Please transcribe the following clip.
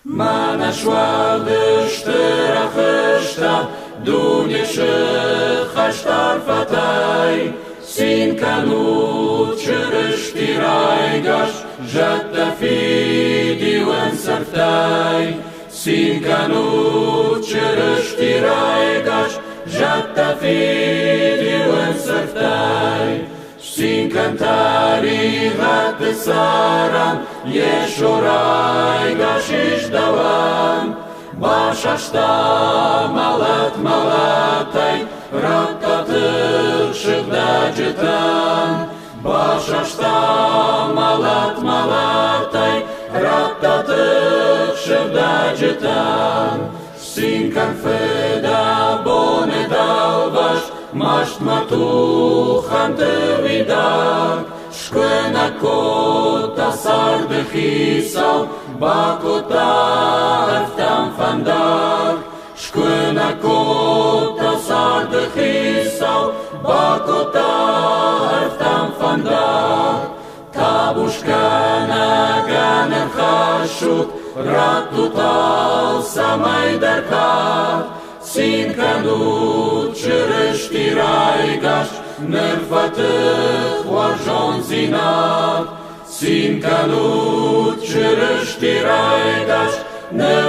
Mana schwaldestera dunesche hastar fatai, sin canut cerestirai jata fidi wen sartai, sin canut cerestirai jata fidi wen sartai. Sin cantari rat saram, yeshorai gashish davam, bashashta malat malatai, ratatil shivdajitam, bashashta malat malatai, ratatil shivdajitam. Sin canfeda bone dalvash, Masht matu chante vidak, shkwena kota sarde chisal, bakota eftam fandak. Shkwena kota sarde chisal, bakota eftam fandak. Tabushkana ganem chashut, ratutal samay darkat. Sin canut cerestirai nerfatech warjon zinat. Sin canut cerestirai nerfatech